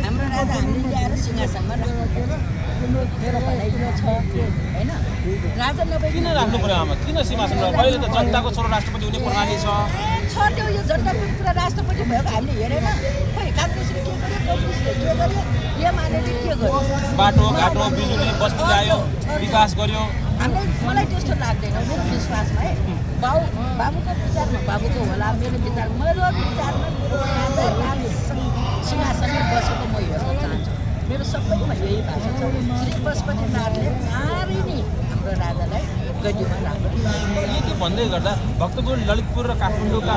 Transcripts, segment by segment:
हाम्रो राजा हामीले ल्याएर सिंहासनमा राख्नु मेरो भनाइको छ हैन राजा नभए किन राख्नु पर्यो आमा किन सिंहासनमा अहिले त जनताको छोरो राष्ट्रपति हुने प्रणाली छ त्यो यो जनताको कुरा राष्ट्रपति भएको हामीले हेरेन खै काङ्ग्रेसले के गर्यो काङ्ग्रेसले के गर्यो एमालेले के गर्यो बाटो घाटो बिजुली बस्ती ल्यायो विकास गर्यो मलाई त्यस्तो लाग्दैन मेरो विश्वासमा है बाबुको विचारमा बाबुको होला मेरो विचारमा सिंहासनमा बसेको म हेर्न चाहन्छु मेरो सबैमा यही भाषा छ श्री पशुपतिनाथले चाँडै नै हाम्रो राजालाई गद्दीमा राख्नु यति भन्दै गर्दा भक्तपुर ललितपुर र काठमाडौँका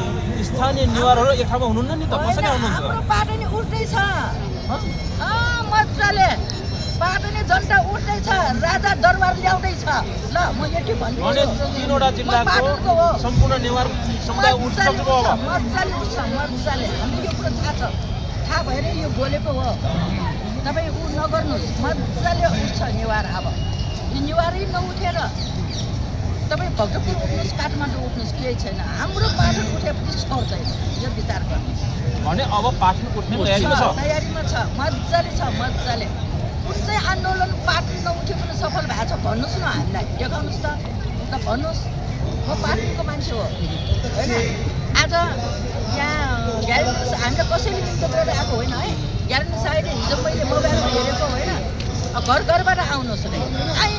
स्थानीय निवारहरू एक ठाउँमा हुनुहुन्न नि त कसरी आउनुहुन्छ हाम्रो पाटो नि उठ्दैछ मजाले पाटो नि जनता उठ्दैछ राजा दरबार ल्याउँदैछ ल म यति भन्छु तीनवटा जिल्लाको सम्पूर्ण नेवार समुदाय उठ्छ मजाले उठ्छ मजाले हामीले यो कुरो थाहा भएर यो बोलेको हो तपाईँ ऊ नगर्नुहोस् मजाले उठ्छ नेवार अब यो नेवारै नउठेर तपाईँ भक्तपुर उठ्नुहोस् काठमाडौँ उठ्नुहोस् केही छैन हाम्रो पाटन उठेपछि छोड्दैन यो विचार गर्नुहोस् भने अब पाटन उठ्ने तयारीमा छ मजाले कुन चाहिँ आन्दोलन पाटन नउठ्यो पनि सफल भएको छ भन्नुहोस् न हामीलाई देखाउनुहोस् त भन्नुहोस् म पाटनको मान्छे हो होइन आज यहाँ ग्यारेन्टी हामीले कसैले निम्तो गरेर आएको होइन है ग्यारेन्टी साइडले हिजो मैले मोबाइलमा हेरेको होइन घर घरबाट आउनुहोस् नै आएँ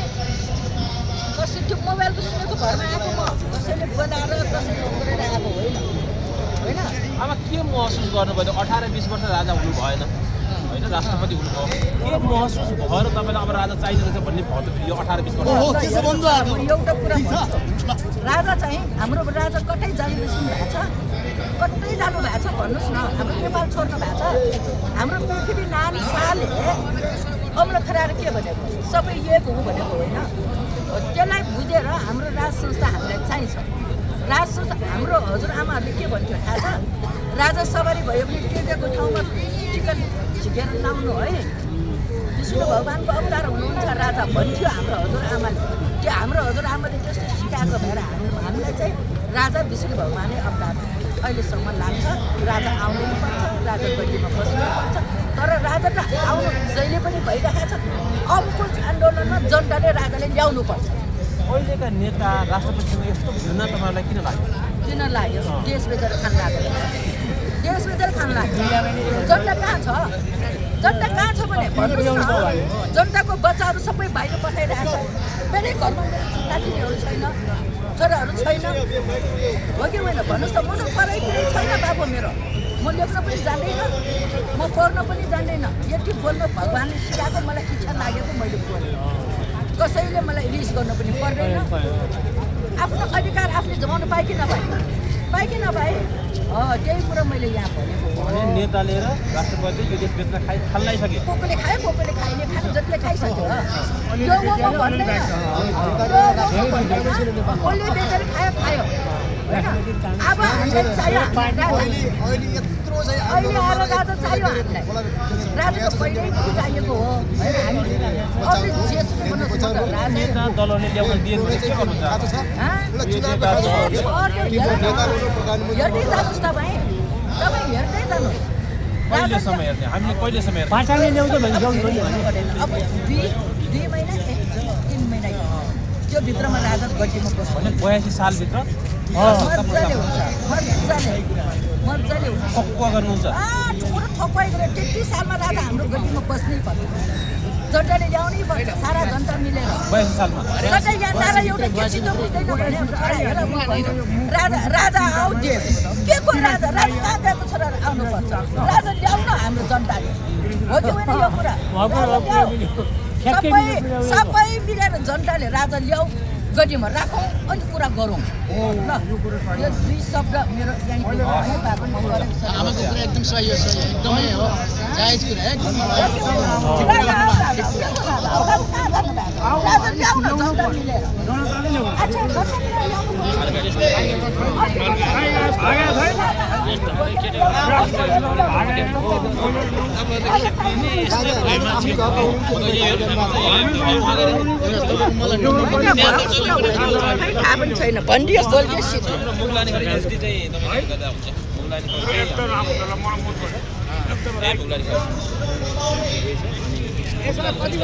कसै त्यो मोबाइलको सुनेको घरमा आएको म कसैले बोलाएर कसैले गरेर आएको होइन अब के महसुस गर्नुभयो 18-20 वर्ष राजा हुनु भएन होइन राष्ट्रपति हुनुभयो के महसुस भएर तपाईँलाई अब राजा चाहिँदैछ भन्ने भयो यो 18-20 वर्ष एउटा कुरा राजा चाहिँ हाम्रो राजा कतै जानुभएको छ कतै जानु भएको छ भन्नुहोस् न हाम्रो नेपाल छोड्नु भएको छ हाम्रो पृथ्वीनारायण शाहले अमला खराएर के भनेको सबै एक हो भनेको होइन त्यसलाई बुझेर हाम्रो राज संस्था हामीलाई चाहिन्छ राज संस्था हाम्रो हजुरआमाहरूले के भन्थ्यो थाहा छ राजा सवारी भयो भने टेकेको ठाउँमा टिकट झिकेर लाउनु है विष्णु भगवानको अवतार हुनुहुन्छ राजा भन्थ्यो हाम्रो हजुरआमाले त्यो हाम्रो हजुरआमाले त्यस्तो सिकाएको भएर हामीलाई चाहिँ राजा विष्णु भगवानै अवतार अहिलेसम्म लाग्छ राजा आउनु पर्छ राजा गद्दीमा बस्नुपर्छ तर राजा त आउनु जहिले पनि भइरहेको छ अबको आन्दोलनमा जनताले राजाले ल्याउनुपर्छ अहिलेका नेता राष्ट्रपतिसँग यस्तो भिन्न तपाईँलाई किन लाग्यो देश बेचेर खान लाग्यो जनता कहाँ छ भने जनताको बच्चाहरू सबै बाहिर पठाइरहेको छ मेरै घरमा नातिनीहरू छैन छोराहरू छैन हो कि होइन भन्नुहोस् त म त पढाइ छैन बाबु मेरो म लेख्न पनि जान्दैन म पढ्न पनि जान्दैन यति बोल्न भगवान्ले सिकाएको मलाई इच्छा लागेको मैले बोलेँ कसैले मलाई रिस गर्नु पनि पर्दैन आफ्नो अधिकार आफूले जमाउनु पाए कि नपाए त्यही कुरा मैले यहाँ भनेको नेताले र राष्ट्रपति यो देश बेच्न थाल्लाइसके कोले खायो कोले खाइने खाने जतिले खाइसक्यो कसले बेचेर खायो अब हामीलाई चाहियो अहिले आएर राजा चाहियो हामीलाई राजाको पहिल्यैदेखि चाहिएको हो नेता दलले ल्याउन दिएको के गर्नुहुन्छ हेर्दै जानुहोस् तपाईँ हेर्दै जानुहोस् कहिलेसम्म हेर्ने हामीले कहिलेसम्म हेर्ने पाठाले ल्याउँछ भने अब 2 महिना 3 महिना त्यो भित्रमा राजा गद्दीमा बस्छ भने 82 सालभित्र मजाले हुन्छ ठक्क गर्नुहुन्छ ठुलो ठक्कै गरेर 33 सालमा राजा हाम्रो गद्दीमा बस्नै पर्छ जनताले ल्याउनै पर्छ सारा जनता मिलेर 82 सालमा यहाँ एउटा केसी त बुझ्दैन भने राजा आऊ देश के को राजा कहाँ गएको छोराहरू आउनुपर्छ राजा ल्याउन हाम्रो जनताले हो कि होइन यो कुरा सबै मिलेर जनताले राजा ल्याऊ गद्दीमा राखौँ अनि कुरा गरौँ ल यो 2 शब्द मेरो आमाको कुरा एकदम सही हो एकदमै हो जायज कुरा थाहा पनि छैन भनिदियोस् बोलिदियोस् मुगलानी एसडी चाहिँ तपाईले गर्दा हुन्छ मुगलानी एकदम भुलारी